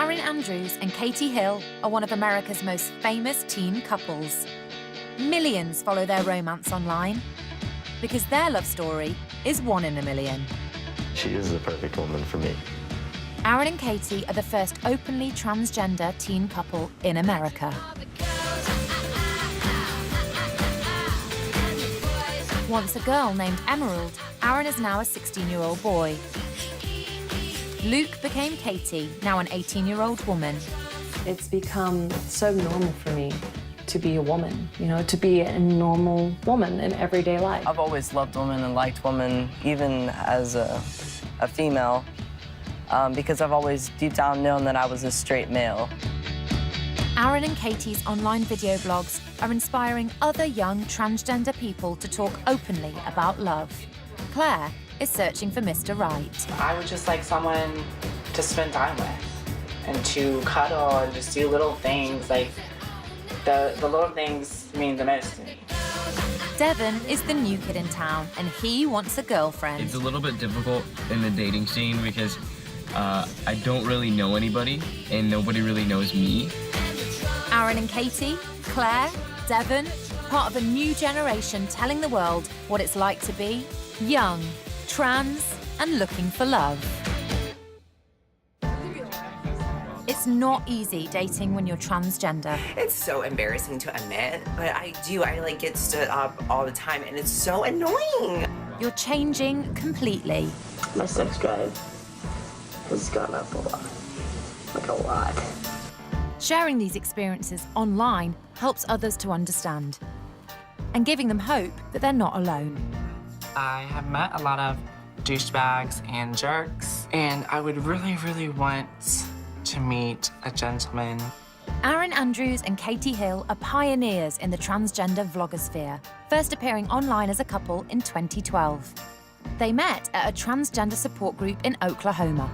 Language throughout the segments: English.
Aaron Andrews and Katie Hill are one of America's most famous teen couples. Millions follow their romance online because their love story is one in a million. She is the perfect woman for me. Aaron and Katie are the first openly transgender teen couple in America. Once a girl named Emerald, Aaron is now a 16-year-old boy. Luke became Katie, now an 18-year-old woman. It's become so normal for me to be a woman, you know, to be a normal woman in everyday life. I've always loved women and liked women, even as a female, because I've always deep down known that I was a straight male. Aaron and Katie's online video blogs are inspiring other young transgender people to talk openly about love. Claire is searching for Mr. Right. I would just like someone to spend time with and to cuddle and just do little things. Like, the little things mean the most to me. Devin is the new kid in town, and he wants a girlfriend. It's a little bit difficult in the dating scene because I don't really know anybody, and nobody really knows me. Aaron and Katie, Claire, Devin, part of a new generation telling the world what it's like to be young, trans, and looking for love. It's not easy dating when you're transgender. It's so embarrassing to admit, but I like get stood up all the time, and it's so annoying. You're changing completely. My sex drive has gone up a lot, like a lot. Sharing these experiences online helps others to understand and giving them hope that they're not alone. I have met a lot of douchebags and jerks, and I would really, really want to meet a gentleman. Aaron Andrews and Katie Hill are pioneers in the transgender vlogosphere, first appearing online as a couple in 2012. They met at a transgender support group in Oklahoma.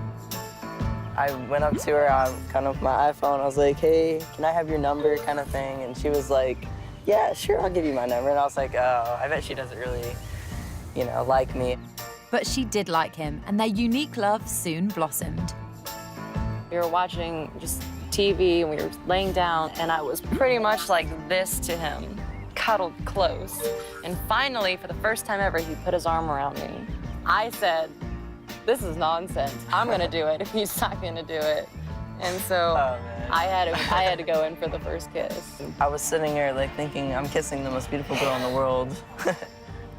I went up to her kind of with my iPhone. I was like, hey, can I have your number kind of thing? And she was like, yeah, sure, I'll give you my number. And I was like, oh, I bet she doesn't really, you know, like me. But she did like him, and their unique love soon blossomed. We were watching just TV, and we were laying down, and I was pretty much like this to him, cuddled close. And finally, for the first time ever, he put his arm around me. I said, this is nonsense. I'm gonna do it if he's not gonna do it. And so I had to go in for the first kiss. I was sitting here like thinking I'm kissing the most beautiful girl in the world,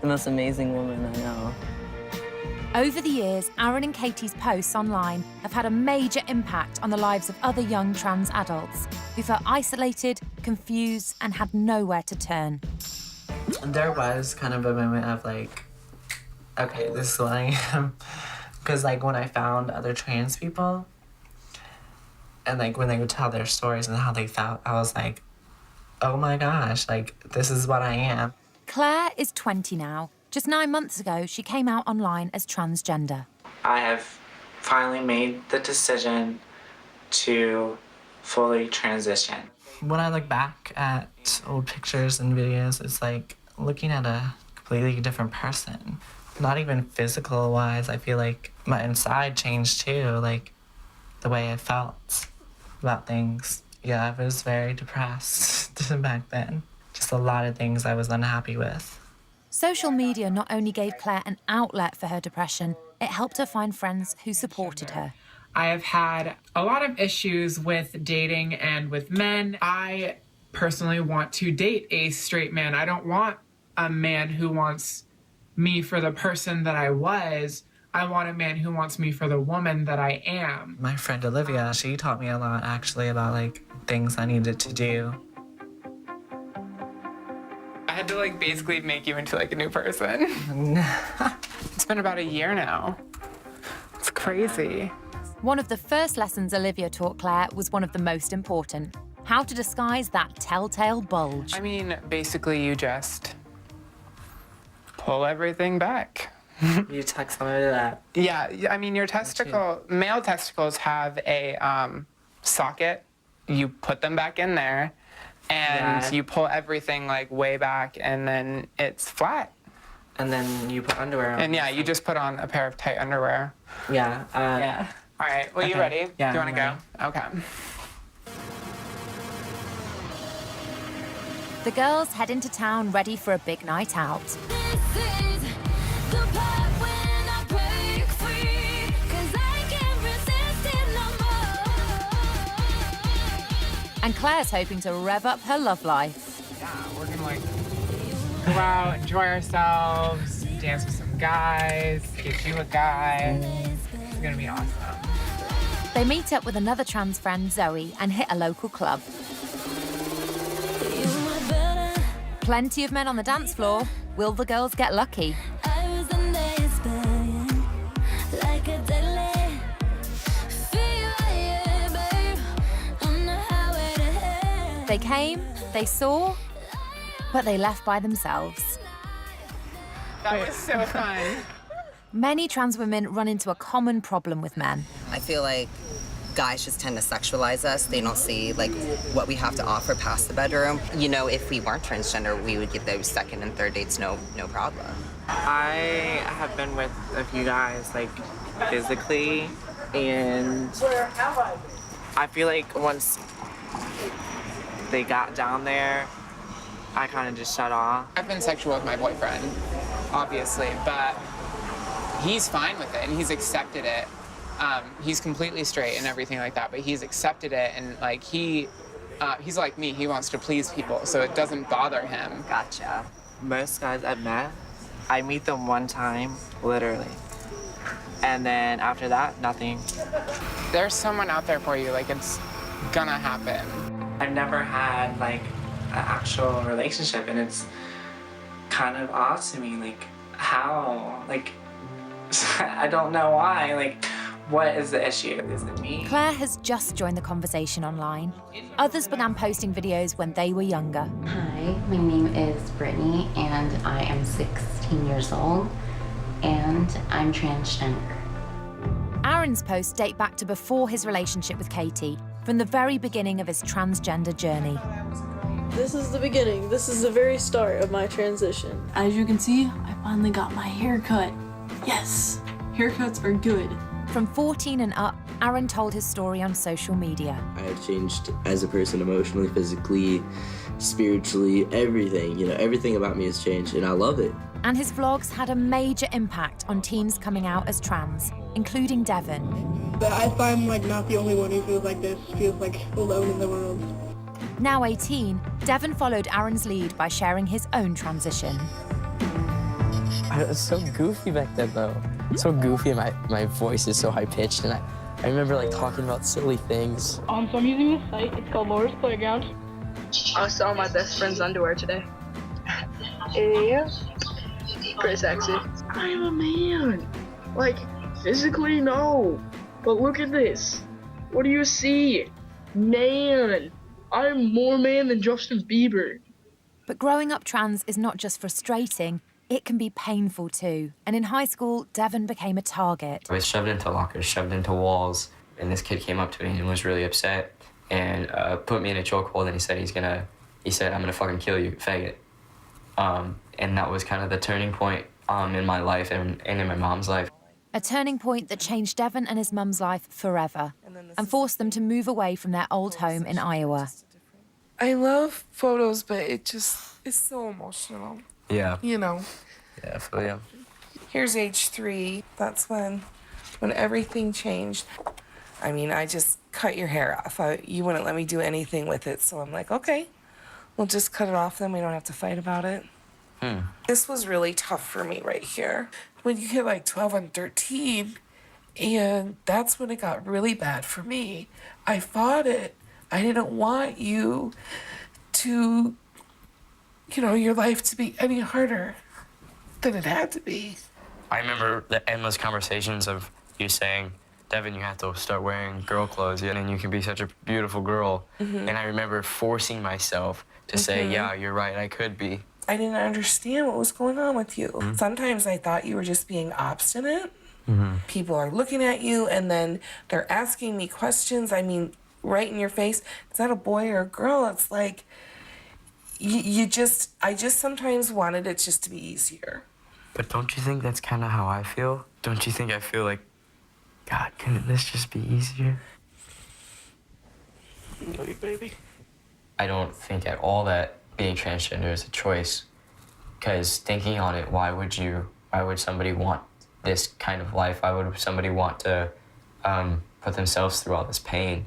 the most amazing woman I know. Over the years, Aaron and Katie's posts online have had a major impact on the lives of other young trans adults who felt isolated, confused, and had nowhere to turn. There was kind of a moment of like, okay, this is what I am. Because like when I found other trans people and like when they would tell their stories and how they felt, I was like, oh my gosh, like this is what I am. Claire is 20 now. Just 9 months ago, she came out online as transgender. I have finally made the decision to fully transition. When I look back at old pictures and videos, it's like looking at a completely different person. Not even physical-wise, I feel like my inside changed too, like the way I felt about things. Yeah, I was very depressed back then. Just a lot of things I was unhappy with. Social media not only gave Claire an outlet for her depression, it helped her find friends who supported her. I have had a lot of issues with dating and with men. I personally want to date a straight man. I don't want a man who wants me for the person that I was. I want a man who wants me for the woman that I am. My friend Olivia, she taught me a lot actually about like things I needed to do. I had to like basically make you into like a new person. It's been about a year now. It's crazy. One of the first lessons Olivia taught Claire was one of the most important: how to disguise that telltale bulge. I mean, basically you just pull everything back. You tuck some of that. Yeah, I mean, male testicles have a socket. You put them back in there, and you pull everything like way back, and then it's flat. And then you put underwear on. And yeah, you just put on a pair of tight underwear. Yeah. All right, well, you Okay. ready? Yeah, Do you want to I'm go? Okay. The girls head into town ready for a big night out. And Claire's hoping to rev up her love life. Yeah, we're gonna like go out, enjoy ourselves, dance with some guys, get you a guy. It's gonna be awesome. They meet up with another trans friend, Zoe, and hit a local club. Plenty of men on the dance floor. Will the girls get lucky? They came, they saw, but they left by themselves. That was so fun. Many trans women run into a common problem with men. I feel like guys just tend to sexualize us. They don't see like what we have to offer past the bedroom. You know, if we weren't transgender, we would get those second and third dates no problem. I have been with a few guys, like, physically, and I feel like once they got down there, I kind of just shut off. I've been sexual with my boyfriend, obviously, but he's fine with it and he's accepted it. He's completely straight and everything like that, but he's accepted it, and like he's like me, he wants to please people, so it doesn't bother him. Gotcha. Most guys I've met, I meet them one time, literally. And then after that, nothing. There's someone out there for you, like it's gonna happen. I've never had like an actual relationship, and it's kind of odd to me, like how, like I don't know why, like what is the issue? Is it me? Claire has just joined the conversation online. Others began posting videos when they were younger. Hi, my name is Brittany, and I am 16 years old, and I'm transgender. Aaron's posts date back to before his relationship with Katie, from the very beginning of his transgender journey. This is the beginning. This is the very start of my transition. As you can see, I finally got my hair cut. Yes, haircuts are good. From 14 and up, Aaron told his story on social media. I have changed as a person emotionally, physically, spiritually, everything. You know, everything about me has changed, and I love it. And his vlogs had a major impact on teens coming out as trans, including Devon. But I find like not the only one who feels like this, feels like alone in the world. Now 18, Devon followed Aaron's lead by sharing his own transition. I was so goofy back then, though. So goofy, and my voice is so high-pitched, and I remember like talking about silly things. So I'm using this site. It's called Laura's Playground. I saw my best friend's underwear today. Yeah. Pretty sexy. I'm a man. Like, physically, no. But look at this. What do you see? Man. I'm more man than Justin Bieber. But growing up trans is not just frustrating, it can be painful too. And in high school, Devon became a target. I was shoved into lockers, shoved into walls, and this kid came up to me and was really upset and put me in a chokehold, and he said, I'm gonna fucking kill you, faggot. And that was kind of the turning point in my life and in my mom's life. A turning point that changed Devon and his mum's life forever and forced them to move away from their old home in Iowa. I love photos, but it's so emotional. Yeah. You know. Yeah, I feel you. Here's age 3. That's when everything changed. I mean, I just cut your hair off. You wouldn't let me do anything with it, so I'm like, okay, we'll just cut it off, then we don't have to fight about it. This was really tough for me right here. When you hit like 12 and 13, and that's when it got really bad for me. I fought it. I didn't want you to, your life to be any harder than it had to be. I remember the endless conversations of you saying, Devon, you have to start wearing girl clothes, and then you can be such a beautiful girl. And I remember forcing myself to say, yeah, you're right, I could be. I didn't understand what was going on with you. Sometimes I thought you were just being obstinate. People are looking at you, and then they're asking me questions. I mean, right in your face. Is that a boy or a girl? It's like, I just sometimes wanted it just to be easier. But don't you think that's kind of how I feel? Don't you think I feel like God, couldn't this just be easier? Love you, baby. I don't think at all that being transgender is a choice. Because thinking on it, why would somebody want this kind of life? Why would somebody want to put themselves through all this pain?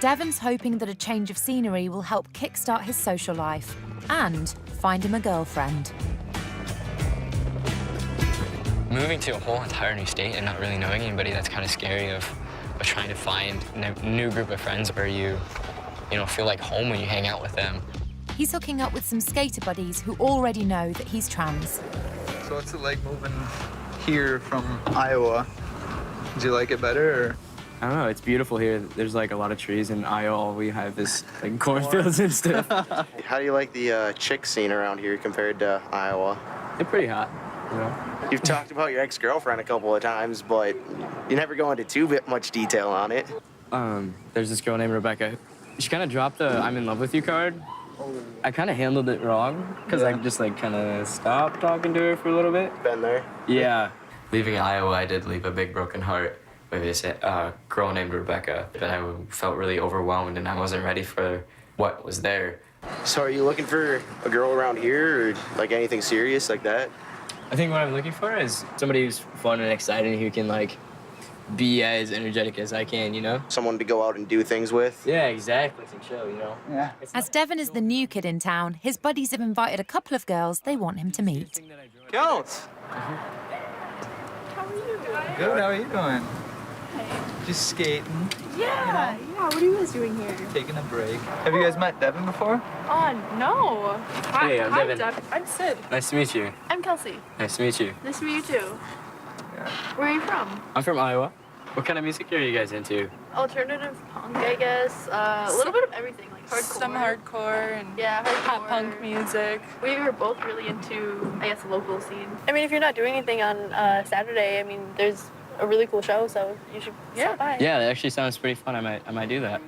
Devon's hoping that a change of scenery will help kickstart his social life and find him a girlfriend. Moving to a whole entire new state and not really knowing anybody, that's kind of scary of trying to find a new group of friends where you feel like home when you hang out with them. He's hooking up with some skater buddies who already know that he's trans. So what's it like moving here from Iowa? Do you like it better, or? I don't know, it's beautiful here. There's like a lot of trees in Iowa. All we have is like cornfields and stuff. How do you like the chick scene around here compared to Iowa? They're pretty hot, you know? You've talked about your ex-girlfriend a couple of times, but you never go into too much detail on it. There's this girl named Rebecca. She kind of dropped the I'm in love with you card. I kind of handled it wrong because I just like kind of stopped talking to her for a little bit. Been there? Yeah. Leaving Iowa, I did leave a big broken heart with this girl named Rebecca. But I felt really overwhelmed and I wasn't ready for what was there. So are you looking for a girl around here or like anything serious like that? I think what I'm looking for is somebody who's fun and exciting who can like be as energetic as I can, you know? Someone to go out and do things with? Yeah, exactly. To chill, you know? Yeah. As Devon is the new kid in town, his buddies have invited a couple of girls they want him to meet. Counts. Good, how are you doing? Just skating. Yeah, what are you guys doing here? Taking a break. Have you guys met Devin before? No. Hey, I'm Devin. I'm Sid. Nice to meet you. I'm Kelsey. Nice to meet you. Nice to meet you too. Where are you from? I'm from Iowa. What kind of music are you guys into? Alternative punk, I guess. A little bit of everything, like hardcore. Some hardcore and hardcore. punk music. We were both really into, I guess, the local scene. I mean, if you're not doing anything on Saturday, I mean, there's a really cool show, so you should stop by. Yeah, that actually sounds pretty fun. I might do that.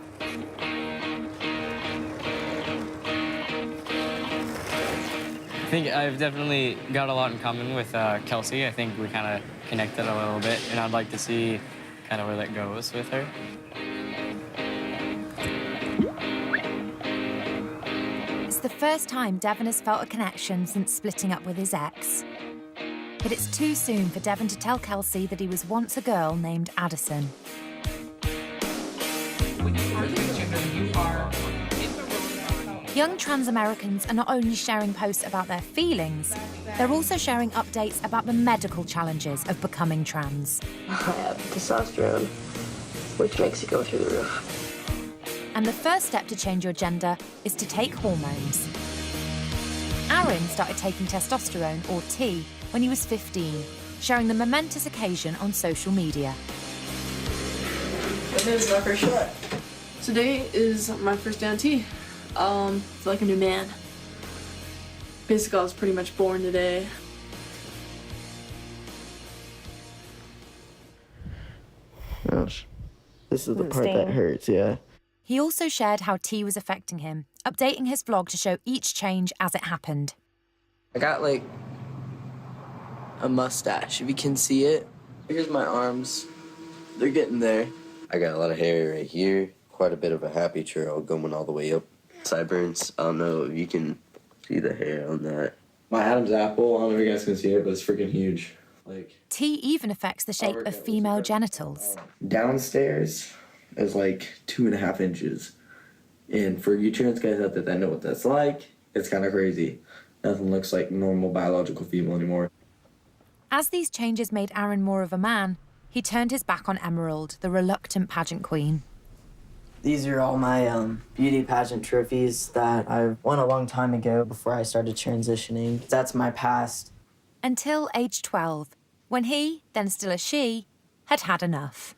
I think I've definitely got a lot in common with Kelsey. I think we kind of connected a little bit, and I'd like to see kind of where that goes with her. It's the first time Devon has felt a connection since splitting up with his ex. But it's too soon for Devon to tell Kelsey that he was once a girl named Addison. When you are transgender, you are Young trans Americans are not only sharing posts about their feelings, they're also sharing updates about the medical challenges of becoming trans. I have testosterone, which makes it go through the roof. And the first step to change your gender is to take hormones. Aaron started taking testosterone, or T, when he was 15, sharing the momentous occasion on social media. When is my first shot? Today is my first day on T. I feel like a new man. Basically, I was pretty much born today. Gosh, this is the part that hurts, yeah. He also shared how T was affecting him, updating his vlog to show each change as it happened. I got like a mustache, if you can see it. Here's my arms. They're getting there. I got a lot of hair right here, quite a bit of a happy trail going all the way up. Sideburns, I don't know if you can see the hair on that. My Adam's apple, I don't know if you guys can see it, but it's freaking huge. Like, T even affects the shape of female genitals. downstairs is like 2.5 inches. And for you trans guys out there that know what that's like, it's kind of crazy. Nothing looks like normal biological female anymore. As these changes made Aaron more of a man, he turned his back on Emerald, the reluctant pageant queen. These are all my beauty pageant trophies that I won a long time ago before I started transitioning. That's my past. Until age 12, when he, then still a she, had had enough.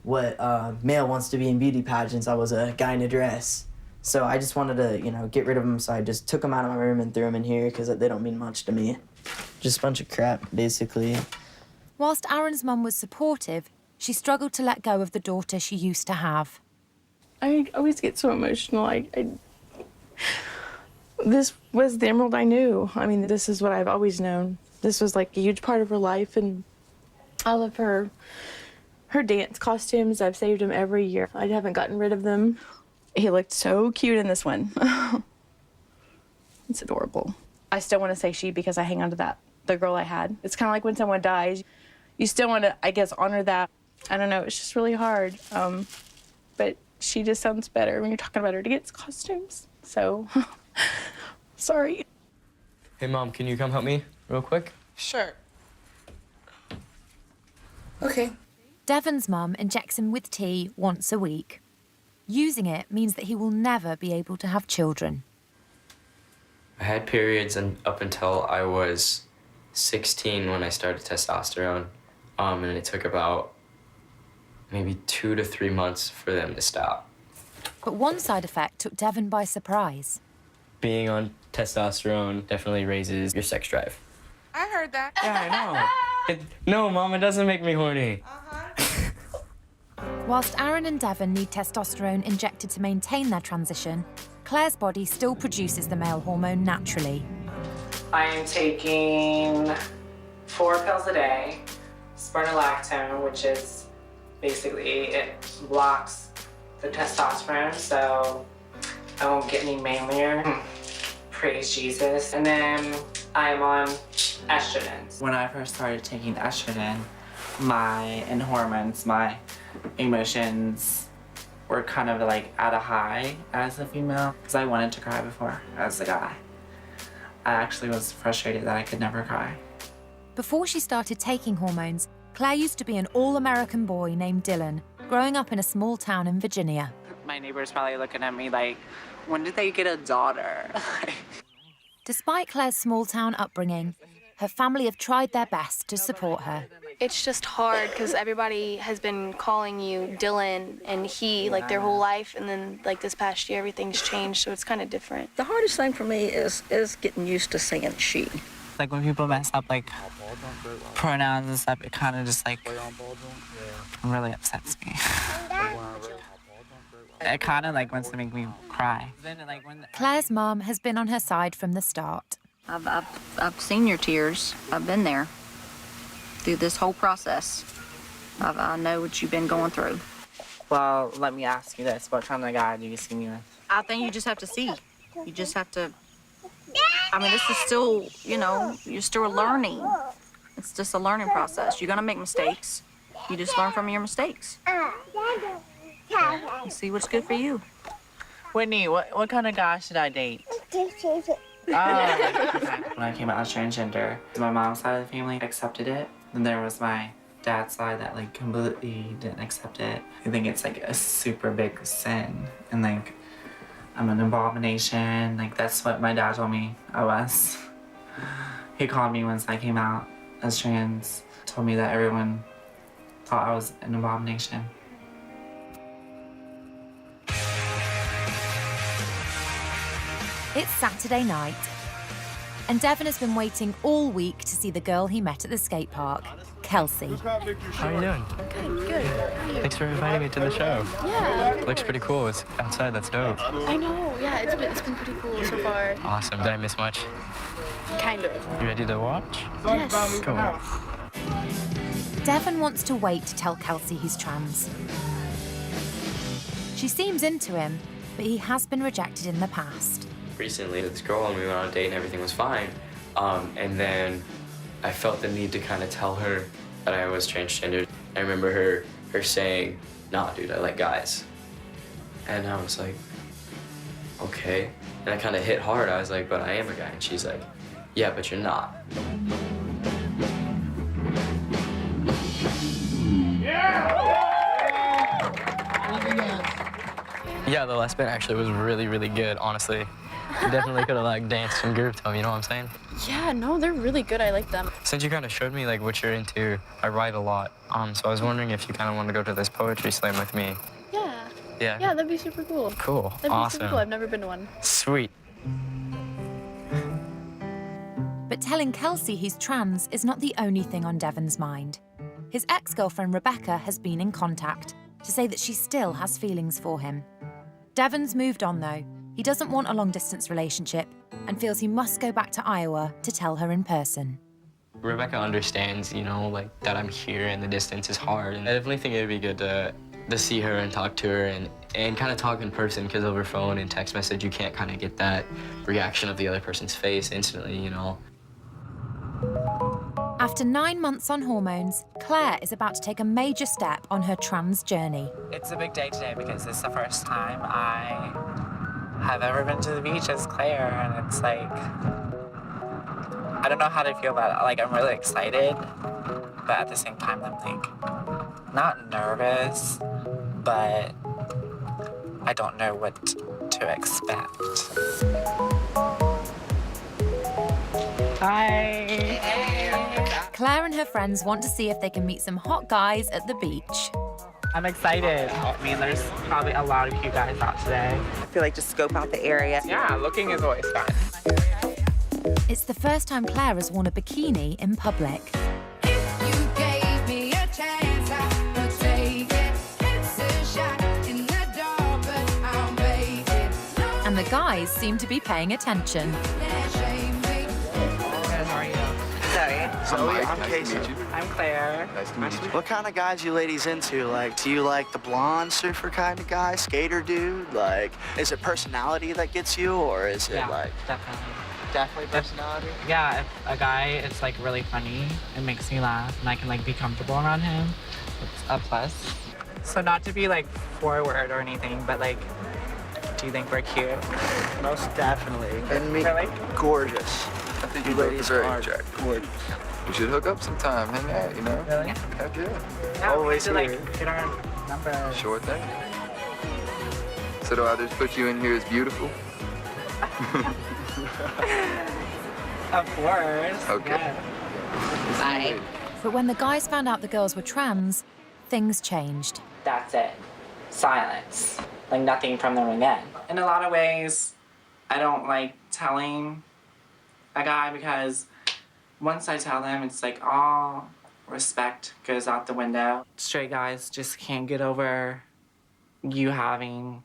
What male wants to be in beauty pageants, I was a guy in a dress. So I just wanted to, get rid of them, so I just took them out of my room and threw them in here because they don't mean much to me. Just a bunch of crap, basically. Whilst Aaron's mum was supportive, she struggled to let go of the daughter she used to have. I always get so emotional. This was the Emerald I knew. I mean, this is what I've always known. This was like a huge part of her life, and I love her dance costumes. I've saved them every year. I haven't gotten rid of them. He looked so cute in this one. It's adorable. I still want to say she because I hang on to the girl I had. It's kind of like when someone dies, you still want to, I guess, honor that. I don't know, it's just really hard. But she just sounds better when you're talking about her dance costumes. So, sorry. Hey, Mom, can you come help me real quick? Sure. Okay. Devon's mum injects him with tea once a week. Using it means that he will never be able to have children. I had periods up until I was 16 when I started testosterone, and it took about maybe 2 to 3 months for them to stop. But one side effect took Devon by surprise. Being on testosterone definitely raises your sex drive. I heard that. Yeah, I know. No, Mom, it doesn't make me horny. Whilst Aaron and Devon need testosterone injected to maintain their transition, Claire's body still produces the male hormone naturally. I am taking 4 pills a day, spironolactone, which is basically, it blocks the testosterone, so I won't get any manlier. Praise Jesus. And then I'm on estrogen. When I first started taking estrogen, my hormones, my emotions were kind of like at a high as a female, because I wanted to cry before as a guy. I actually was frustrated that I could never cry. Before she started taking hormones, Claire used to be an all-American boy named Dylan, growing up in a small town in Virginia. My neighbor's probably looking at me like, when did they get a daughter? Despite Claire's small-town upbringing, her family have tried their best to support her. It's just hard because everybody has been calling you Dylan and he like their whole life, and then like this past year everything's changed, so it's kind of different. The hardest thing for me is getting used to saying she. Like when people mess up like pronouns and stuff, it kind of just like really upsets me. It kind of like wants to make me cry. Claire's mom has been on her side from the start. I've seen your tears. I've been there through this whole process. I know what you've been going through. Well, let me ask you this. What kind of guy do you see me with? I think you just have to see. You just have to, I mean, this is still, you know, you're still learning. It's just a learning process. You're gonna make mistakes. You just learn from your mistakes. And see what's good for you. Whitney, what kind of guy should I date? When I came out as transgender, my mom's side of the family accepted it. And there was my dad's side that like completely didn't accept it. I think it's like a super big sin. And like, I'm an abomination. Like that's what my dad told me I was. He called me once I came out as trans, told me that everyone thought I was an abomination. It's Saturday night, and Devon has been waiting all week to see the girl he met at the skate park, Kelsey. How are you doing? Good. Thanks for inviting me to the show. Yeah. It looks pretty cool. It's outside. That's dope. I know. Yeah, it's been pretty cool so far. Awesome. Did I miss much? Kind of. You ready to watch? Yes. Cool. Devon wants to wait to tell Kelsey he's trans. She seems into him, but he has been rejected in the past. Recently, this girl and we went on a date and everything was fine. And then I felt the need to kind of tell her that I was transgender. I remember her saying, "Nah, dude, I like guys." And I was like, okay. And I kind of hit hard. I was like, but I am a guy. And she's like, yeah, but you're not. Yeah, the last bit actually was really, really good, honestly. You definitely could have like danced and grooved to them, you know what I'm saying? Yeah, no, they're really good. I like them. Since you kind of showed me like what you're into, I write a lot. So I was wondering if you kind of want to go to this poetry slam with me. Yeah. Yeah. Yeah, that'd be super cool. Cool. That'd be Awesome. super cool. I've never been to one. Sweet. But telling Kelsey he's trans is not the only thing on Devon's mind. His ex-girlfriend Rebecca has been in contact to say that she still has feelings for him. Devon's moved on though. He doesn't want a long-distance relationship and feels he must go back to Iowa to tell her in person. Rebecca understands, you know, like that I'm here and the distance is hard. And I definitely think it'd be good to see her and talk to her and kind of talk in person, because over phone and text message, you can't kind of get that reaction of the other person's face instantly, you know. After 9 months on hormones, Claire is about to take a major step on her trans journey. It's a big day today because it's the first time I have ever been to the beach as Claire, and it's like, I don't know how to feel about it. Like, I'm really excited, but at the same time, I'm like, not nervous, but I don't know what to expect. Hi. Claire and her friends want to see if they can meet some hot guys at the beach. I'm excited. I mean, there's probably a lot of you guys out today. I feel like just scope out the area. Yeah, looking is always fun. It's the first time Claire has worn a bikini in public. And the guys seem to be paying attention. Zoe, I'm Casey. I'm Claire. Nice to meet you. What kind of guys you ladies into? Like, do you like the blonde surfer kind of guy, skater dude? Like, is it personality that gets you, or is it like... Definitely personality? Yeah, if a guy is like really funny, it makes me laugh, and I can like be comfortable around him. It's a plus. So not to be like forward or anything, but like, do you think we're cute? Most definitely. And me, Really? gorgeous. I think you ladies are gorgeous. We should hook up sometime, hang out, you know? Really? Heck yeah. Yeah, Always we need here. to like get our numbers. Sure thing. So do I just put you in here as beautiful? Of course. Okay. Yeah. Bye. But when the guys found out the girls were trans, things changed. That's it. Silence. Like nothing from them again. In a lot of ways, I don't like telling a guy, because once I tell them, it's like all respect goes out the window. Straight guys just can't get over you having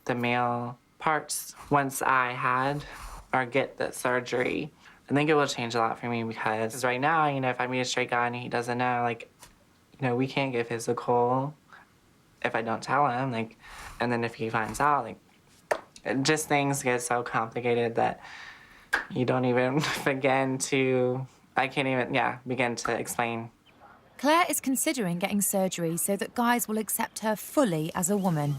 the male parts. Once I had or get the surgery, I think it will change a lot for me, because right now, you know, if I meet a straight guy and he doesn't know, like, you know, we can't get physical if I don't tell him, like, and then if he finds out, like, just things get so complicated that you don't even begin to, I can't even, begin to explain. Claire is considering getting surgery so that guys will accept her fully as a woman.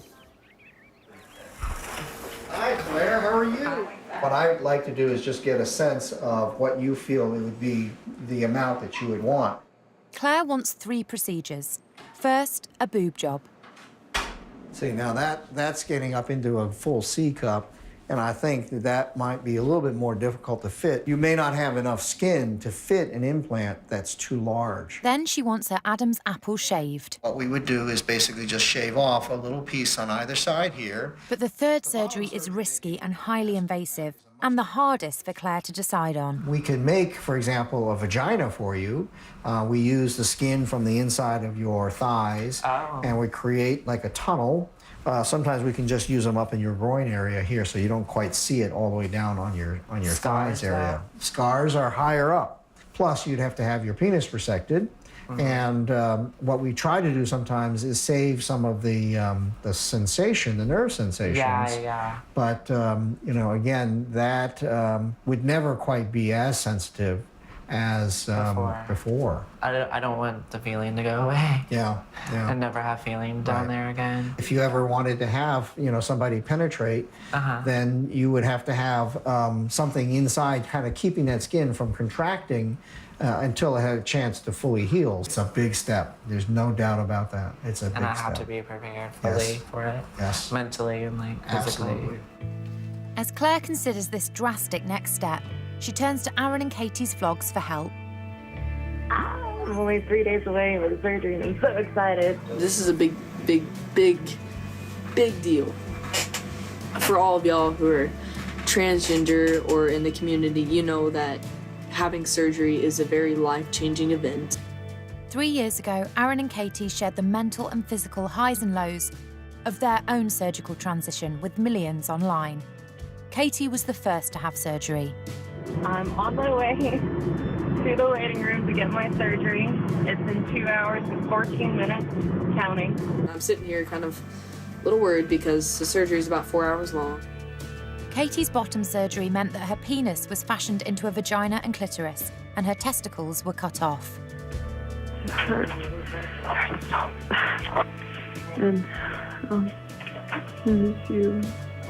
Hi, Claire, how are you? What I'd like to do is just get a sense of what you feel it would be the amount that you would want. Claire wants 3 procedures. First, a boob job. See, now that's getting up into a full C cup, and I think that might be a little bit more difficult to fit. You may not have enough skin to fit an implant that's too large. Then she wants her Adam's apple shaved. What we would do is basically just shave off a little piece on either side here. But the third surgery is risky and highly invasive, and the hardest for Claire to decide on. We could make, for example, a vagina for you. We use the skin from the inside of your thighs, and we create like a tunnel. Sometimes we can just use them up in your groin area here, so you don't quite see it all the way down on your thighs area. Scars are higher up. Plus, you'd have to have your penis resected. And what we try to do sometimes is save some of the sensation, the nerve sensations. Yeah. But, you know, again, that would never quite be as sensitive as before. I don't want the feeling to go away. Yeah. And never have feeling down there again. If you ever wanted to have, you know, somebody penetrate, then you would have to have something inside kind of keeping that skin from contracting until it had a chance to fully heal. It's a big step. There's no doubt about that. It's a big step. And I have to be prepared fully for it. Yes. Mentally and like physically. Absolutely. As Claire considers this drastic next step, she turns to Aaron and Katie's vlogs for help. I'm only 3 days away from surgery and I'm so excited. This is a big deal for all of y'all who are transgender or in the community. You know that having surgery is a very life-changing event. 3 years ago, Aaron and Katie shared the mental and physical highs and lows of their own surgical transition with millions online. Katie was the first to have surgery. I'm on my way. to the waiting room to get my surgery. It's in 2 hours and 14 minutes, counting. I'm sitting here kind of a little worried because the surgery is about 4 hours long. Katie's bottom surgery meant that her penis was fashioned into a vagina and clitoris, and her testicles were cut off. It hurts. It hurts so bad. And I miss you.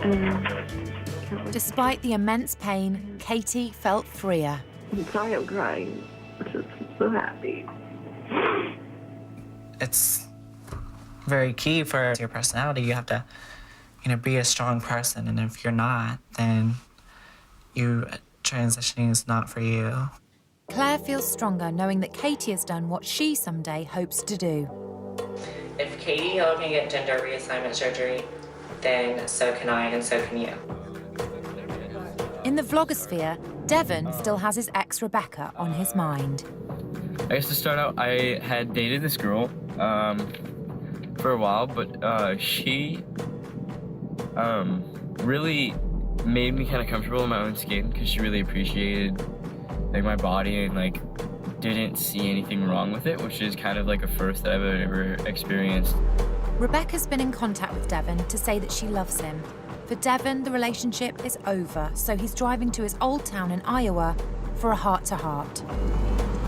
And Despite the immense pain, Katie felt freer. I'm sorry I'm crying. I'm just so happy. It's very key for your personality. You have to, be a strong person, and if you're not, then transitioning is not for you. Claire feels stronger knowing that Katie has done what she someday hopes to do. If Katie Hill can get gender reassignment surgery, then so can I, and so can you. In the vlogosphere, Devon still has his ex Rebecca on his mind. I guess to start out, I had dated this girl for a while, but she really made me kind of comfortable in my own skin because she really appreciated my body and didn't see anything wrong with it, which is kind of a first that I've ever experienced. Rebecca's been in contact with Devon to say that she loves him. For Devon, the relationship is over, so he's driving to his old town in Iowa for a heart-to-heart.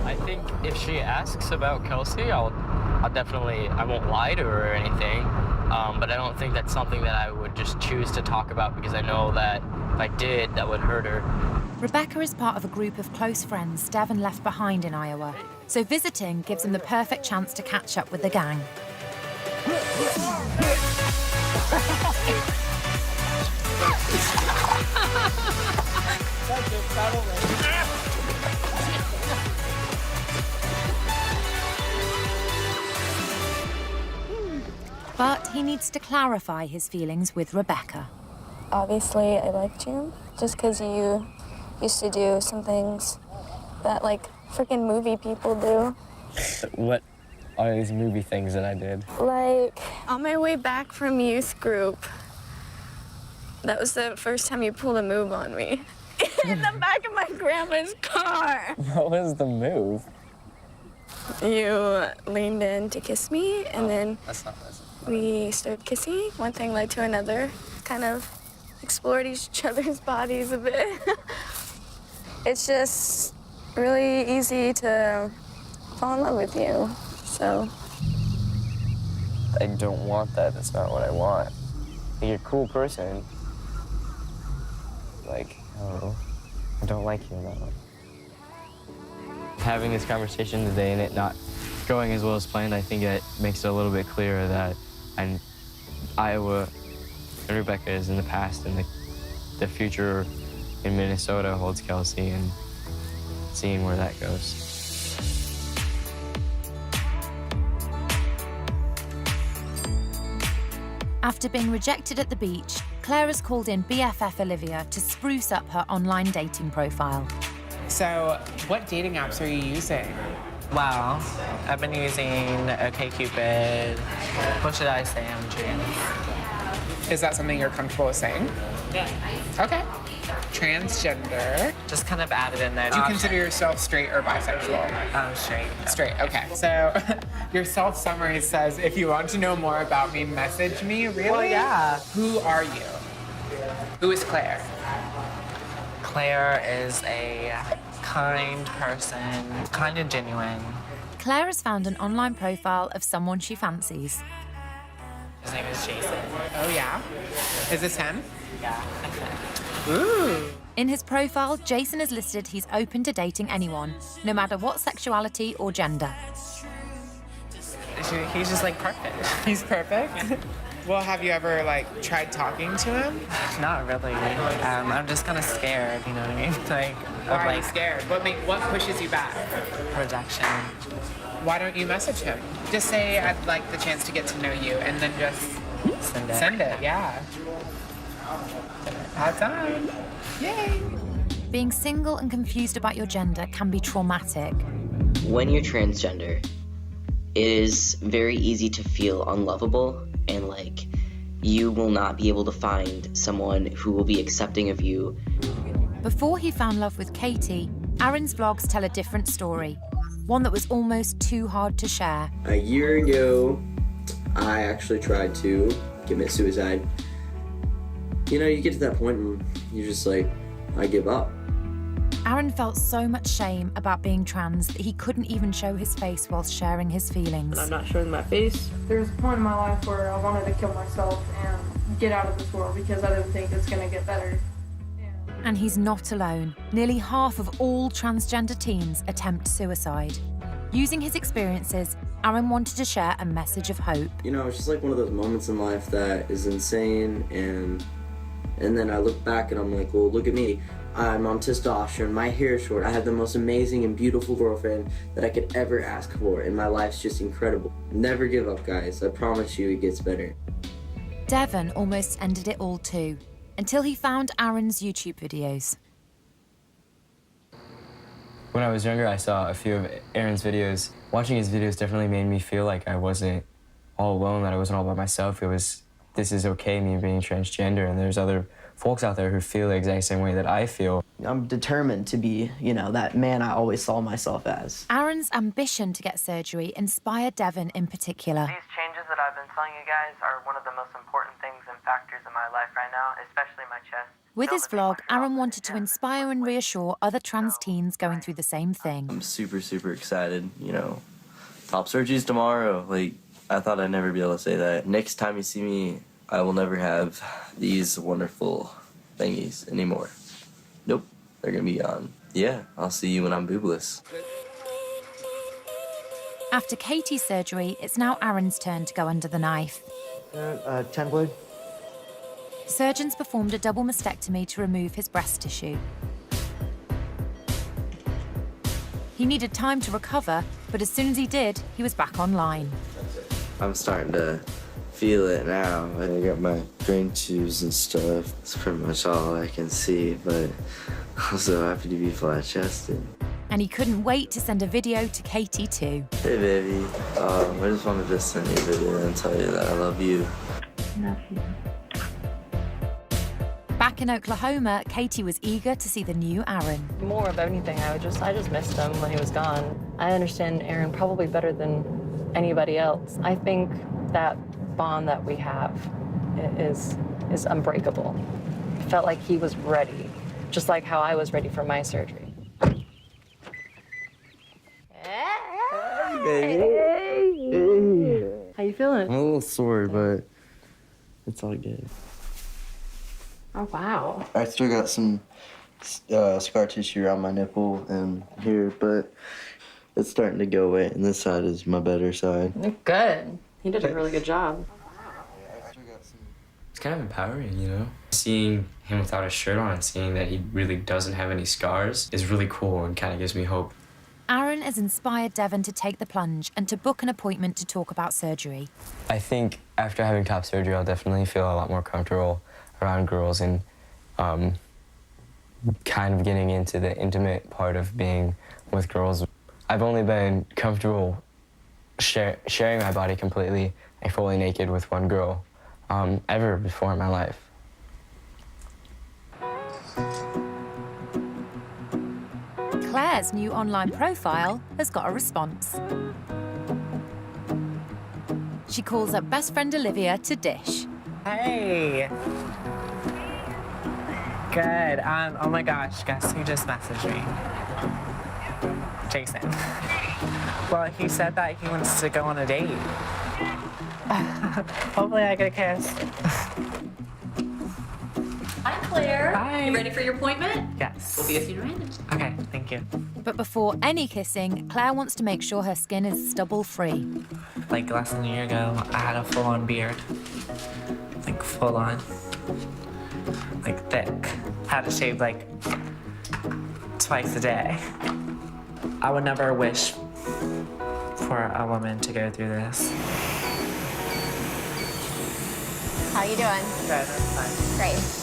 I think if she asks about Kelsey, I won't lie to her or anything, but I don't think that's something that I would just choose to talk about because I know that if I did, that would hurt her. Rebecca is part of a group of close friends Devon left behind in Iowa, so visiting gives him the perfect chance to catch up with the gang. But he needs to clarify his feelings with Rebecca. Obviously, I liked you just because you used to do some things that freaking movie people do. What are these movie things that I did? On my way back from youth group, that was the first time you pulled a move on me. In the back of my grandma's car. What was the move? You leaned in to kiss me, and then That's not pleasant. we started kissing. One thing led to another. Kind of explored each other's bodies a bit. It's just really easy to fall in love with you, so. I don't want that. That's not what I want. You're a cool person. I don't like you that much. Having this conversation today and it not going as well as planned, I think it makes it a little bit clearer that Iowa and Rebecca is in the past, and the future in Minnesota holds Kelsey, and seeing where that goes. After being rejected at the beach, Claire has called in BFF Olivia to spruce up her online dating profile. So, what dating apps are you using? Wow, I've been using OkCupid. What should I say? I'm trans. Is that something you're comfortable with saying? Yeah. Okay. Transgender. Just kind of added in there. Do you consider yourself straight or bisexual? Straight. Straight, okay. So your self-summary says, if you want to know more about me, message me. Really? Well, yeah. Who are you? Who is Claire? Claire is a kind person, kind and genuine. Claire has found an online profile of someone she fancies. His name is Jason. Oh, yeah? Is this him? Yeah. Ooh. In his profile, Jason has listed he's open to dating anyone, no matter what sexuality or gender. He's just perfect. He's perfect? Well, have you ever tried talking to him? Not really. I'm just kind of scared, you know what I mean? Why are you scared? What pushes you back? Rejection. Why don't you message him? Just say, I'd like the chance to get to know you, and then just send it, yeah. Have time. Yay! Being single and confused about your gender can be traumatic. When you're transgender, it is very easy to feel unlovable and you will not be able to find someone who will be accepting of you. Before he found love with Katie, Aaron's vlogs tell a different story, one that was almost too hard to share. A year ago, I actually tried to commit suicide. You know, you get to that point and you're just like, I give up. Aaron felt so much shame about being trans that he couldn't even show his face whilst sharing his feelings. I'm not showing my face. There was a point in my life where I wanted to kill myself and get out of this world because I didn't think it's gonna get better. And he's not alone. Nearly half of all transgender teens attempt suicide. Using his experiences, Aaron wanted to share a message of hope. You know, it's just like one of those moments in life that is insane, and then I look back and I'm like, well, look at me. I'm on testosterone, my hair is short, I have the most amazing and beautiful girlfriend that I could ever ask for, and my life's just incredible. Never give up, guys. I promise you it gets better. Devon almost ended it all too, until he found Aaron's YouTube videos. When I was younger, I saw a few of Aaron's videos. Watching his videos definitely made me feel like I wasn't all alone, that I wasn't all by myself. It was, this is okay, me being transgender, and there's other folks out there who feel the exact same way that I feel. I'm determined to be, you know, that man I always saw myself as. Aaron's ambition to get surgery inspired Devon in particular. These changes that I've been telling you guys are one of the most important things and factors in my life right now, especially my chest. With his vlog, Aaron wanted to inspire and reassure other trans teens going through the same thing. I'm super, super excited, you know. Top surgery's tomorrow. Like, I thought I'd never be able to say that. Next time you see me, I will never have these wonderful thingies anymore. Nope, they're gonna be gone. Yeah, I'll see you when I'm boobless. After Katie's surgery, it's now Aaron's turn to go under the knife. 10 blade. Surgeons performed a double mastectomy to remove his breast tissue. He needed time to recover, but as soon as he did, he was back online. I'm starting to feel it now. I got my brain tubes and stuff. That's pretty much all I can see, but I'm so happy to be flat-chested. And he couldn't wait to send a video to Katie too. Hey, baby. I just wanted to send you a video and tell you that I love you. Love you. Back in Oklahoma, Katie was eager to see the new Aaron. More of anything, I just missed him when he was gone. I understand Aaron probably better than anybody else. I think that bond that we have is unbreakable. I felt like he was ready, just like how I was ready for my surgery. Hey, baby. How you feeling? I'm a little sore, but it's all good. Oh, wow. I still got some scar tissue around my nipple and here, but it's starting to go away, and this side is my better side. Good. He did a really good job. It's kind of empowering, you know? Seeing him without a shirt on and seeing that he really doesn't have any scars is really cool and kind of gives me hope. Aaron has inspired Devon to take the plunge and to book an appointment to talk about surgery. I think after having top surgery, I'll definitely feel a lot more comfortable around girls and kind of getting into the intimate part of being with girls. I've only been comfortable sharing my body completely and fully naked with one girl ever before in my life. Claire's new online profile has got a response. She calls up best friend Olivia to dish. Hey. Good. Oh my gosh, guess who just messaged me? Jason. Well, he said that he wants to go on a date. Hopefully I get a kiss. Hi, Claire. Hi. You ready for your appointment? Yes. We'll be with you in a minute. Okay, thank you. But before any kissing, Claire wants to make sure her skin is stubble-free. Like less than a year ago, I had a full-on beard. Like full-on. Like thick. Had to shave like twice a day. I would never wish for a woman to go through this. How you doing? Good, I'm fine. Great.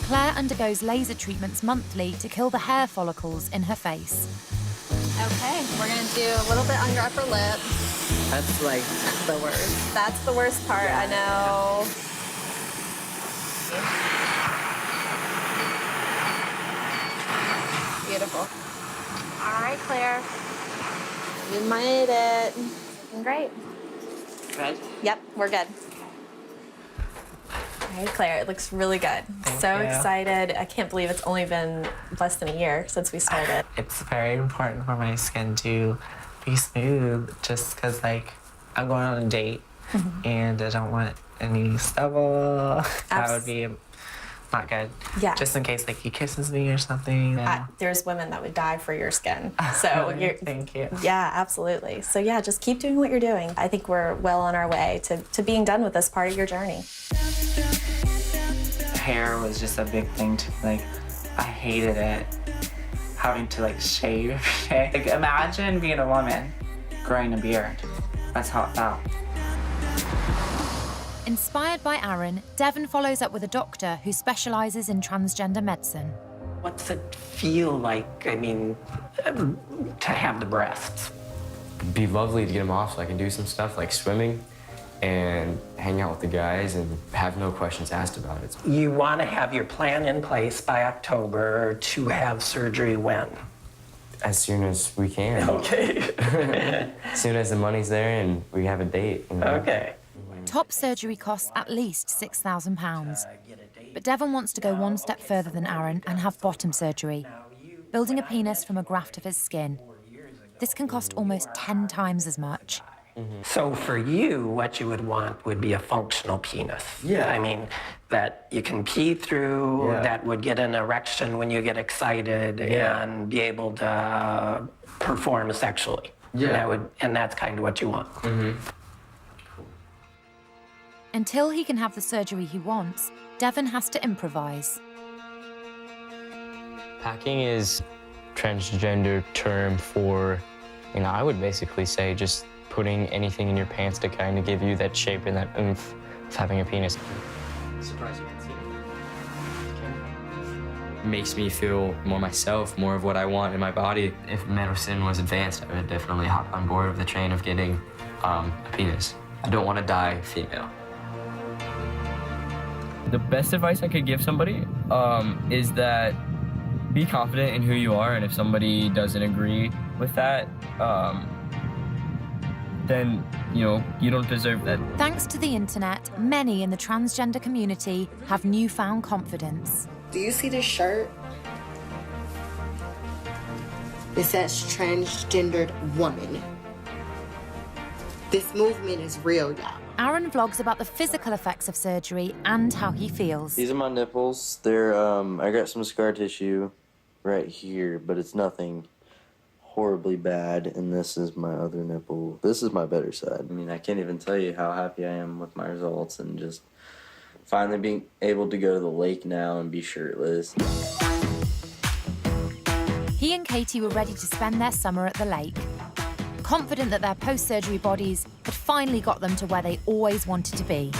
Claire undergoes laser treatments monthly to kill the hair follicles in her face. Okay, we're gonna do a little bit on your upper lip. That's like the worst. That's the worst part, I know. Beautiful. You made it. Looking great. Good? Yep, we're good. All right, Claire, it looks really good. So you. excited. I can't believe it's only been less than a year since we started. It's very important for my skin to be smooth just because, like, I'm going on a date and I don't want any stubble. That would be not good. Yeah. Just in case, like, he kisses me or something. There's women that would die for your skin. So you're, Thank you. yeah, absolutely. So yeah, just keep doing what you're doing. I think we're well on our way to being done with this part of your journey. Hair was just a big thing to like. I hated it. Having to like shave every day. Like, imagine being a woman growing a beard. That's how it felt. Inspired by Aaron, Devon follows up with a doctor who specialises in transgender medicine. What's it feel like, I mean, to have the breasts? It'd be lovely to get them off so I can do some stuff like swimming and hang out with the guys and have no questions asked about it. You want to have your plan in place by October to have surgery when? As soon as we can. Okay. As soon as the money's there and we have a date. You know? Okay. Top surgery costs at least £6,000. But Devon wants to go one step further than Aaron and have bottom surgery, building a penis from a graft of his skin. This can cost almost 10 times as much. So for you, what you would want would be a functional penis. Yeah. I mean, that you can pee through, that would get an erection when you get excited and be able to perform sexually. Yeah. And that's kind of what you want. Until he can have the surgery he wants, Devon has to improvise. Packing is transgender term for, I would basically say just putting anything in your pants to kind of give you that shape and that oomph of having a penis. Surprised you can see it. Makes me feel more myself, more of what I want in my body. If medicine was advanced, I would definitely hop on board with the train of getting a penis. I don't want to die female. The best advice I could give somebody is that be confident in who you are, and if somebody doesn't agree with that, then, you don't deserve that. Thanks to the internet, many in the transgender community have newfound confidence. Do you see this shirt? It says transgendered woman. This movement is real, y'all. Aaron vlogs about the physical effects of surgery and how he feels. These are my nipples. They're, I got some scar tissue right here, but it's nothing horribly bad, and this is my other nipple. This is my better side. I mean, I can't even tell you how happy I am with my results and just finally being able to go to the lake now and be shirtless. He and Katie were ready to spend their summer at the lake, confident that their post-surgery bodies had finally got them to where they always wanted to be.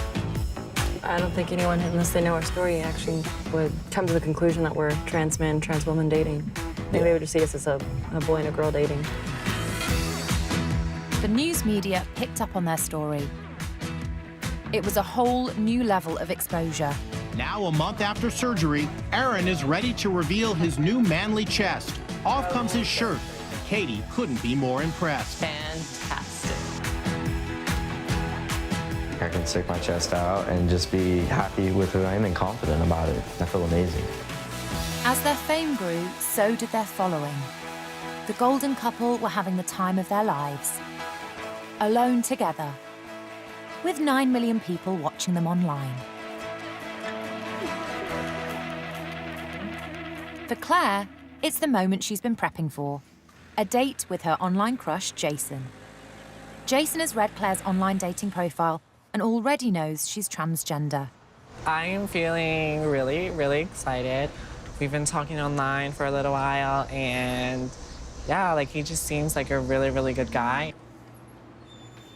I don't think anyone, unless they know our story, actually would come to the conclusion that we're trans men, trans women dating. Maybe they would just see us as a boy and a girl dating. The news media picked up on their story. It was a whole new level of exposure. Now, a month after surgery, Aaron is ready to reveal his new manly chest. Off comes his shirt. Katie couldn't be more impressed. Fantastic. I can stick my chest out and just be happy with who I am and confident about it. I feel amazing. As their fame grew, so did their following. The golden couple were having the time of their lives. Alone together, with 9 million people watching them online. For Claire, it's the moment she's been prepping for. A date with her online crush, Jason. Jason has read Claire's online dating profile and already knows she's transgender. I am feeling really, really excited. We've been talking online for a little while, and yeah, he just seems like a really, really good guy.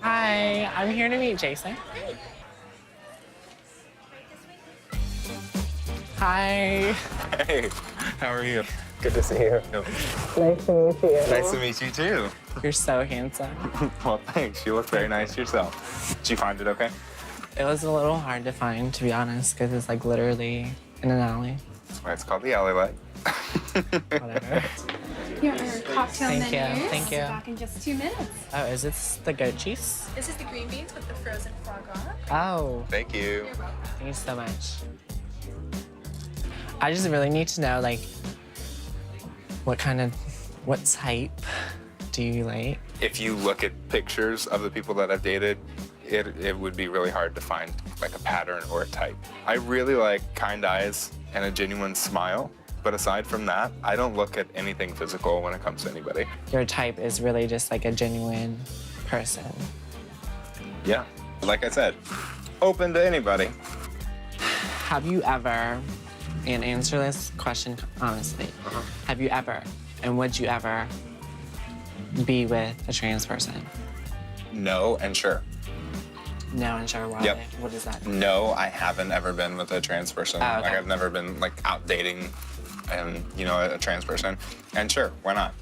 Hi, I'm here to meet Jason. Hi. Hey, how are you? Good to see you. Nice to meet you. Nice to meet you too. You're so handsome. Well, thanks. You look very nice yourself. Did you find it okay? It was a little hard to find, to be honest, because it's literally in an alley. That's why it's called the alley light. Whatever. Here are our cocktail Thank you, menus. thank you. Back in just 2 minutes. Oh, is this the goat cheese? This is the green beans with the frozen foie gras. Oh. Thank you. Thank you so much. I just really need to know, like, what type do you like? If you look at pictures of the people that I've dated, it would be really hard to find like a pattern or a type. I really like kind eyes and a genuine smile. But aside from that, I don't look at anything physical when it comes to anybody. Your type is really just like a genuine person. Yeah, like I said, open to anybody. Have you ever, and answer this question honestly, have you ever, and would you ever be with a trans person? No and sure. No and sure, why? Yep. What is that? No, I haven't ever been with a trans person. Oh, okay. Like I've never been like out dating and, you know, a trans person. And sure, why not?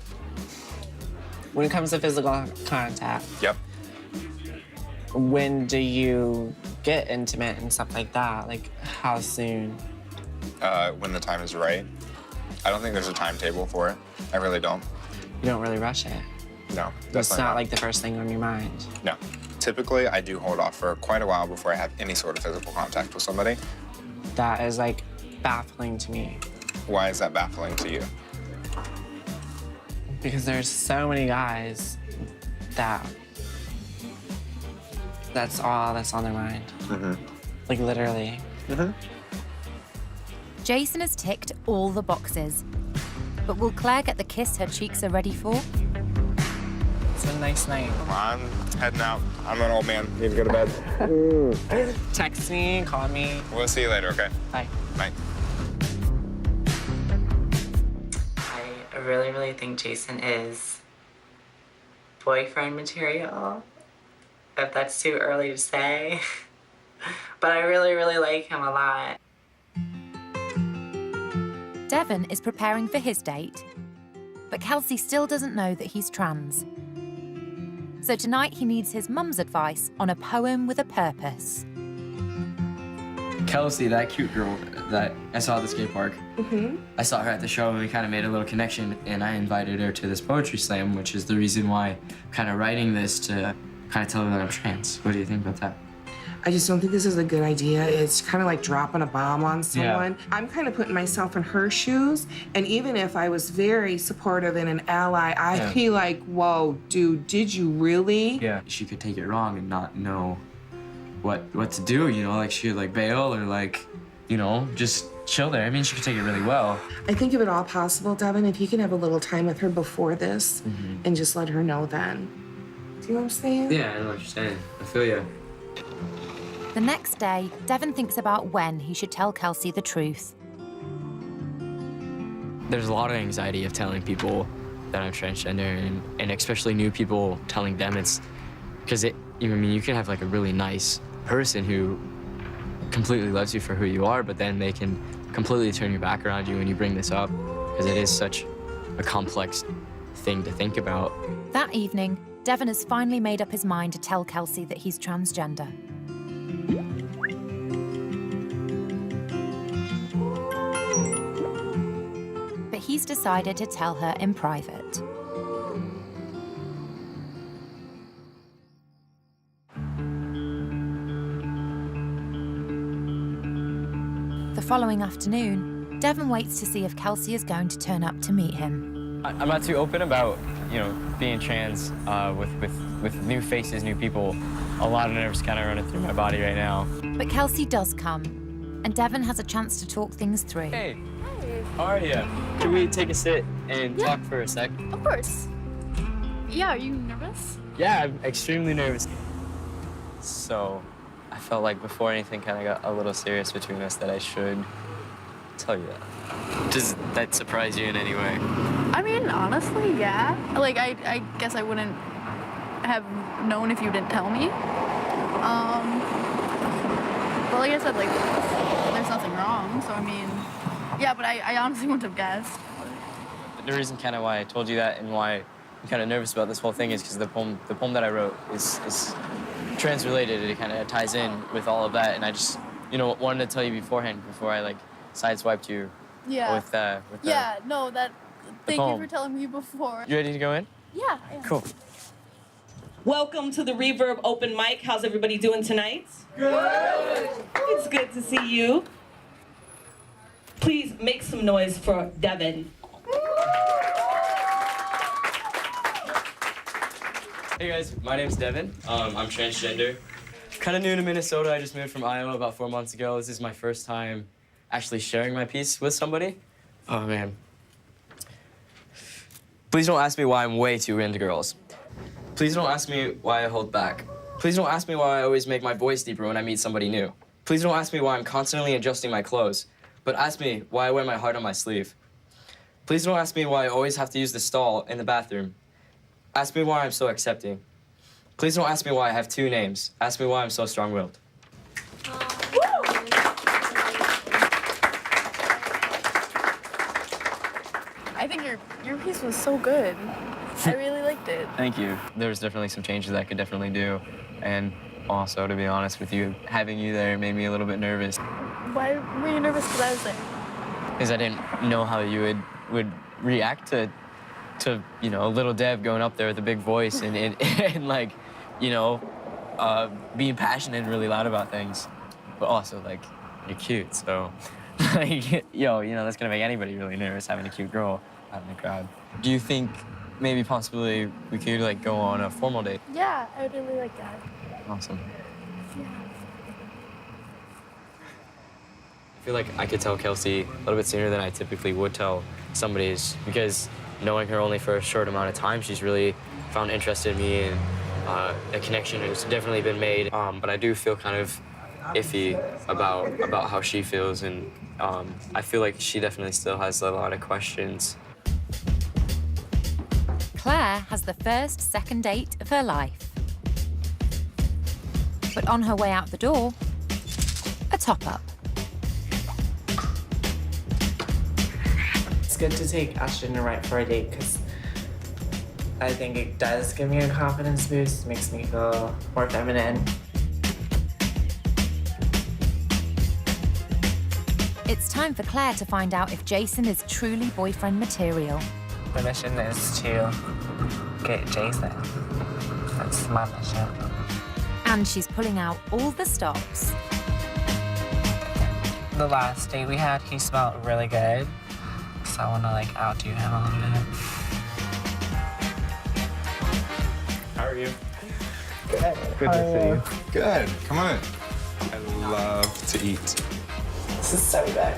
When it comes to physical contact, Yep. when do you get intimate and stuff like that? Like, how soon? When the time is right. I don't think there's a timetable for it. I really don't. You don't really rush it. No, It's definitely not like the first thing on your mind. No. Typically, I do hold off for quite a while before I have any sort of physical contact with somebody. That is like baffling to me. Why is that baffling to you? Because there's so many guys that's all that's on their mind. Like literally. Jason has ticked all the boxes. But will Claire get the kiss her cheeks are ready for? It's a nice night. I'm heading out. I'm an old man. Need to go to bed. Text me, call me. We'll see you later, okay? Bye. Bye. I really, really think Jason is boyfriend material, if that's too early to say. But I really, really like him a lot. Devon is preparing for his date, but Kelsey still doesn't know that he's trans. So tonight he needs his mum's advice on a poem with a purpose. Kelsey, that cute girl that I saw at the skate park, I saw her at the show and we kind of made a little connection, and I invited her to this poetry slam, which is the reason why I'm kind of writing this to kind of tell her that I'm trans. What do you think about that? I just don't think this is a good idea. It's kind of like dropping a bomb on someone. I'm kind of putting myself in her shoes, and even if I was very supportive and an ally, I'd be like, whoa, dude, did you really? Yeah. She could take it wrong and not know what to do, you know, like she would like bail or like, you know, just chill there. I mean, she could take it really well. I think if at all possible, Devin, if you can have a little time with her before this and just let her know then. Do you know what I'm saying? Yeah, I know what you're saying. I feel you. The next day, Devon thinks about when he should tell Kelsey the truth. There's a lot of anxiety of telling people that I'm transgender, and especially new people telling them. It's because I mean, you can have like a really nice person who completely loves you for who you are, but then they can completely turn your back around you when you bring this up, because it is such a complex thing to think about. That evening, Devon has finally made up his mind to tell Kelsey that he's transgender. But he's decided to tell her in private. The following afternoon, Devon waits to see if Kelsey is going to turn up to meet him. I'm not too open about, you know, being trans with new faces, new people. A lot of nerves kind of running through my body right now. But Kelsey does come, and Devon has a chance to talk things through. Hey, how are you? Can we take a sit and talk for a sec? Of course. Yeah, are you nervous? Yeah, I'm extremely nervous. So, I felt like before anything kind of got a little serious between us that I should tell you that. Does that surprise you in any way? I mean, honestly, yeah. Like, I guess I wouldn't have known if you didn't tell me. But like I said, like, there's nothing wrong, so I mean, yeah, but I honestly wouldn't have guessed. The reason kind of why I told you that and why I'm kind of nervous about this whole thing is because the poem that I wrote is trans-related. It kind of ties in with all of that, and I just, you know, wanted to tell you beforehand before I like sideswiped you Yeah. with Yeah, no, that Thank you for telling me before. You ready to go in? Yeah. Cool. Welcome to the Reverb Open Mic. How's everybody doing tonight? Good. It's good to see you. Please make some noise for Devin. Hey guys, my name's Devin. I'm transgender. Kind of new to Minnesota. I just moved from Iowa about 4 months ago. This is my first time actually sharing my piece with somebody. Oh man. Please don't ask me why I'm way too into girls. Please don't ask me why I hold back. Please don't ask me why I always make my voice deeper when I meet somebody new. Please don't ask me why I'm constantly adjusting my clothes, but ask me why I wear my heart on my sleeve. Please don't ask me why I always have to use the stall in the bathroom. Ask me why I'm so accepting. Please don't ask me why I have 2 names. Ask me why I'm so strong-willed. I think your piece was so good. I really liked it. Thank you. There's definitely some changes I could definitely do. And also, to be honest with you, having you there made me a little bit nervous. Why were you nervous because I was there? Because I didn't know how you would react to you know, little Dev going up there with a big voice and like, you know, being passionate and really loud about things. But also, like, you're cute, so, like, yo, you know, that's gonna make anybody really nervous, having a cute girl out in the crowd. Do you think maybe possibly we could, like, go on a formal date? Yeah, I would really like that. Awesome. I feel like I could tell Kelsey a little bit sooner than I typically would tell somebody, because knowing her only for a short amount of time, she's really found interest in me, and a connection has definitely been made. But I do feel kind of iffy about how she feels, and I feel like she definitely still has a lot of questions. Claire has the first second date of her life. But on her way out the door, a top-up. It's good to take Ashton and Wright for a date because I think it does give me a confidence boost, makes me feel more feminine. It's time for Claire to find out if Jason is truly boyfriend material. The mission is to get Jason. That's my mission. And she's pulling out all the stops. The last date we had, he smelled really good. So I want to like outdo him a little bit. How are you? Good. Good to see you. Good. Come on in. I love to eat. This is so good.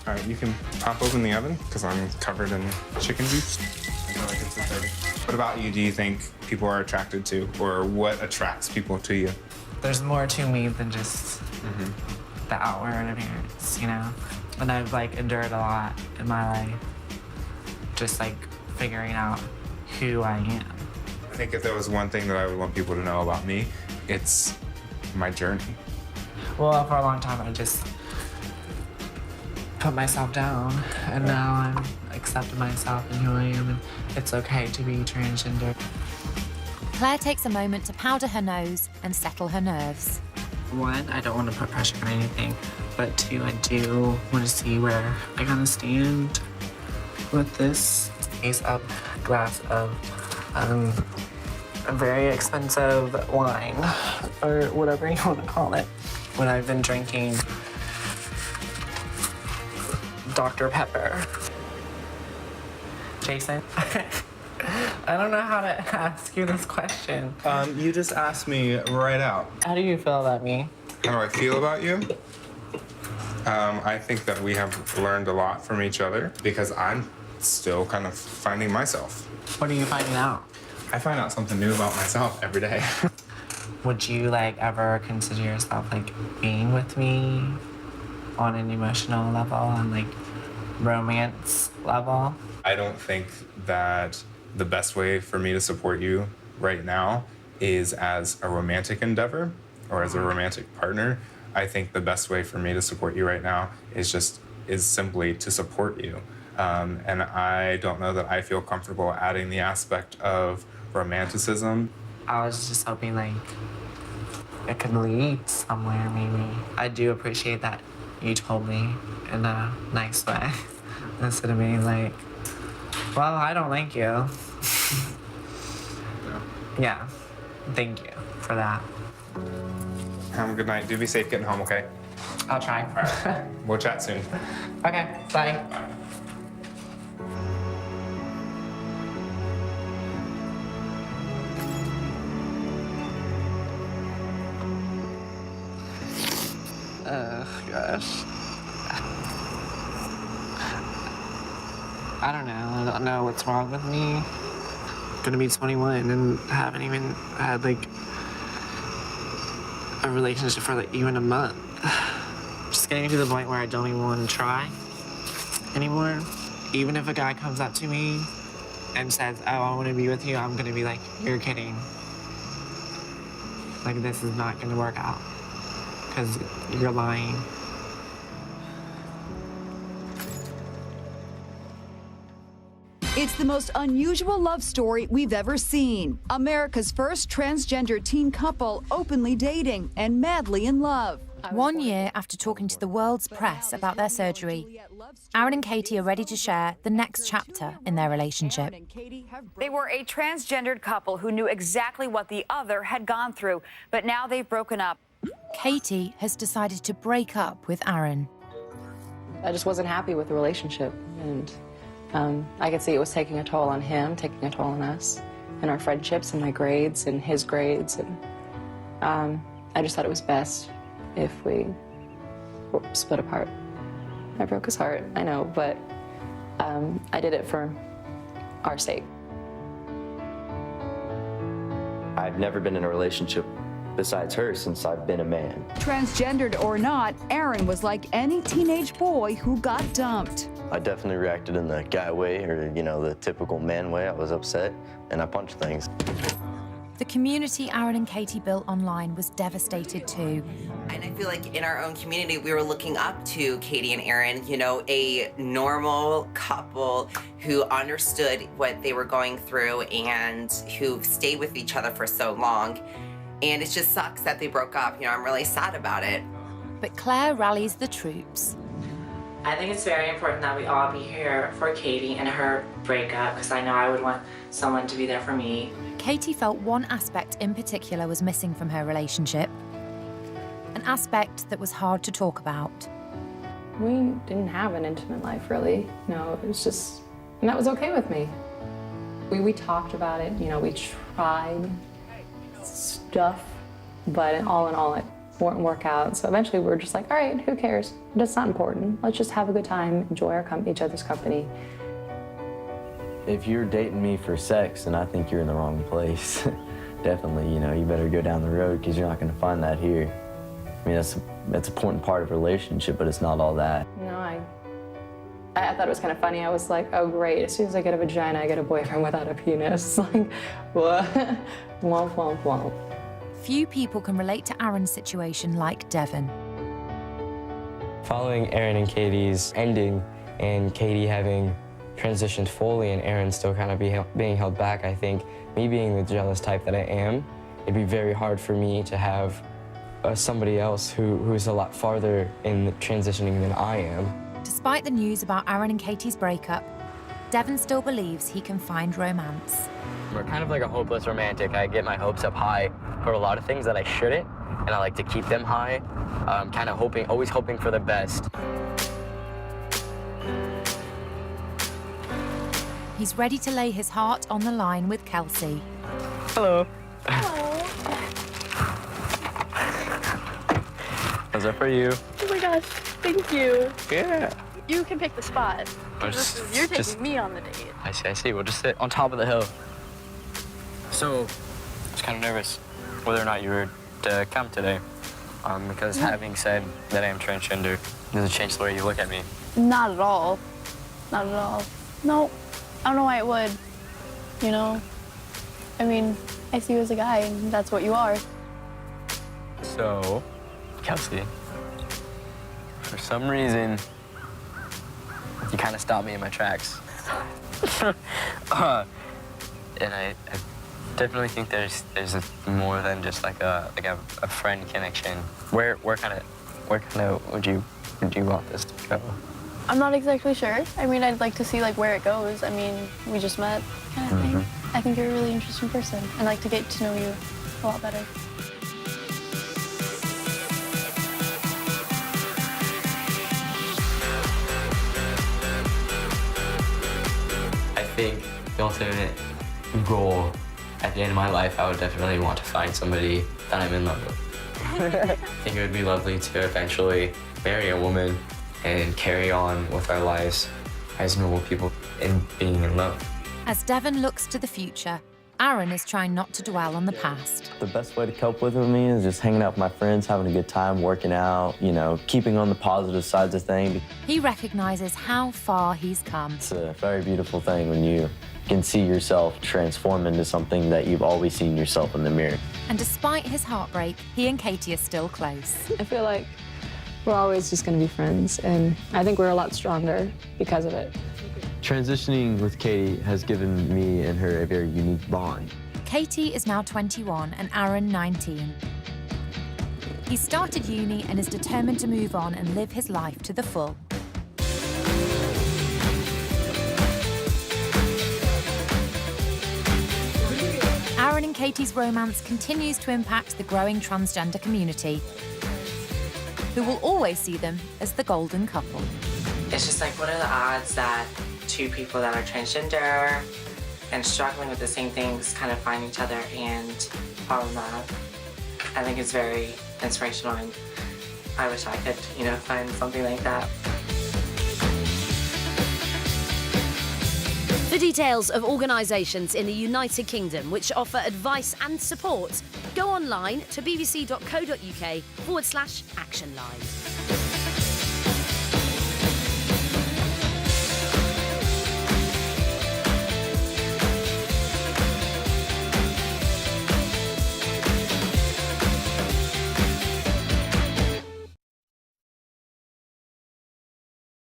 All right, you can pop open the oven because I'm covered in chicken juice. I feel like it's exciting. What about you? Do you think people are attracted to, or what attracts people to you? There's more to me than just the outward appearance, you know? And I've like endured a lot in my life, just like figuring out who I am. I think if there was one thing that I would want people to know about me, it's my journey. Well, for a long time, I just put myself down, and now I'm accepting myself and who I am, and it's okay to be transgender. Claire takes a moment to powder her nose and settle her nerves. 1, I don't want to put pressure on anything, but 2, I do want to see where I kind of stand with this. Case of glass of a very expensive wine, or whatever you want to call it. When I've been drinking Dr. Pepper. Jason, I don't know how to ask you this question. You just asked me right out. How do you feel about me? How do I feel about you? I think that we have learned a lot from each other because I'm still kind of finding myself. What are you finding out? I find out something new about myself every day. Would you like ever consider yourself like being with me on an emotional level, on like romance level? I don't think that the best way for me to support you right now is as a romantic endeavor or as a romantic partner. I think the best way for me to support you right now is simply to support you. And I don't know that I feel comfortable adding the aspect of romanticism. I was just hoping like it could lead somewhere maybe. I do appreciate that you told me in a nice way instead of being like, well, I don't like you. Yeah, thank you for that. Good night. Do be safe getting home, okay? I'll try. We'll chat soon. Okay, bye. Gosh. I don't know. I don't know what's wrong with me. Gonna be 21 and haven't even had like a relationship for like even a month. Just getting to the point where I don't even want to try anymore. Even if a guy comes up to me and says, oh, I want to be with you, I'm gonna be like, you're kidding. Like, this is not gonna work out because you're lying. It's the most unusual love story we've ever seen. America's first transgender teen couple openly dating and madly in love. 1 year after talking to the world's press about their surgery, Aaron and Katie are ready to share the next chapter in their relationship. They were a transgendered couple who knew exactly what the other had gone through, but now they've broken up. Katie has decided to break up with Aaron. I just wasn't happy with the relationship, and I could see it was taking a toll on him, taking a toll on us, and our friendships, and my grades, and his grades, and I just thought it was best if we split apart. I broke his heart, I know, but I did it for our sake. I've never been in a relationship besides her since I've been a man. Transgendered or not, Aaron was like any teenage boy who got dumped. I definitely reacted in the guy way, or, you know, the typical man way. I was upset, and I punched things. The community Aaron and Katie built online was devastated too. And I feel like in our own community, we were looking up to Katie and Aaron, you know, a normal couple who understood what they were going through and who stayed with each other for so long. And it just sucks that they broke up. You know, I'm really sad about it. But Claire rallies the troops. I think it's very important that we all be here for Katie and her breakup, because I know I would want someone to be there for me. Katie felt one aspect in particular was missing from her relationship, an aspect that was hard to talk about. We didn't have an intimate life, really. No, it was just, and that was okay with me. We talked about it, you know, we tried stuff, but all in all, it wouldn't work out. So eventually we were just like, all right, who cares? That's not important. Let's just have a good time, enjoy each other's company. If you're dating me for sex, then I think you're in the wrong place. Definitely, you know, you better go down the road because you're not going to find that here. I mean, that's an important part of a relationship, but it's not all that. No, I thought it was kind of funny. I was like, oh great, as soon as I get a vagina, I get a boyfriend without a penis. Like, what? Womp, womp, womp. Few people can relate to Aaron's situation like Devon. Following Aaron and Katie's ending and Katie having transitioned fully and Aaron still kind of being held back, I think me being the jealous type that I am, it'd be very hard for me to have somebody else who's a lot farther in transitioning than I am. Despite the news about Aaron and Katie's breakup, Devon still believes he can find romance. We're kind of like a hopeless romantic. I get my hopes up high for a lot of things that I shouldn't, and I like to keep them high. Kind of always hoping for the best. He's ready to lay his heart on the line with Kelsey. Hello. How's that for you? Oh my gosh, thank you. Yeah. You can pick the spot. You're taking me on the date. I see. We'll just sit on top of the hill. So, I was kind of nervous whether or not you were to come today. Because having said that I am transgender, does it change the way you look at me? Not at all. Not at all. No, I don't know why it would. You know? I mean, I see you as a guy, and that's what you are. So, Kelsey, for some reason, you kind of stopped me in my tracks. And I definitely think there's more than just like a friend connection. Where kind of would you want this to go? I'm not exactly sure. I mean, I'd like to see like where it goes. I mean, we just met kind of thing. I think you're a really interesting person. I'd like to get to know you a lot better. I think the ultimate goal at the end of my life, I would definitely want to find somebody that I'm in love with. I think it would be lovely to eventually marry a woman and carry on with our lives as normal people and being in love. As Devon looks to the future, Aaron is trying not to dwell on the past. The best way to cope with me is just hanging out with my friends, having a good time, working out, you know, keeping on the positive sides of things. He recognizes how far he's come. It's a very beautiful thing when you can see yourself transform into something that you've always seen yourself in the mirror. And despite his heartbreak, he and Katie are still close. I feel like we're always just going to be friends, and I think we're a lot stronger because of it. Transitioning with Katie has given me and her a very unique bond. Katie is now 21 and Aaron 19. He started uni and is determined to move on and live his life to the full. Aaron and Katie's romance continues to impact the growing transgender community, who will always see them as the golden couple. It's just like, what are the odds that two people that are transgender and struggling with the same things kind of find each other and fall in love? I think it's very inspirational, and I wish I could, you know, find something like that. For details of organisations in the United Kingdom which offer advice and support, go online to bbc.co.uk/actionline.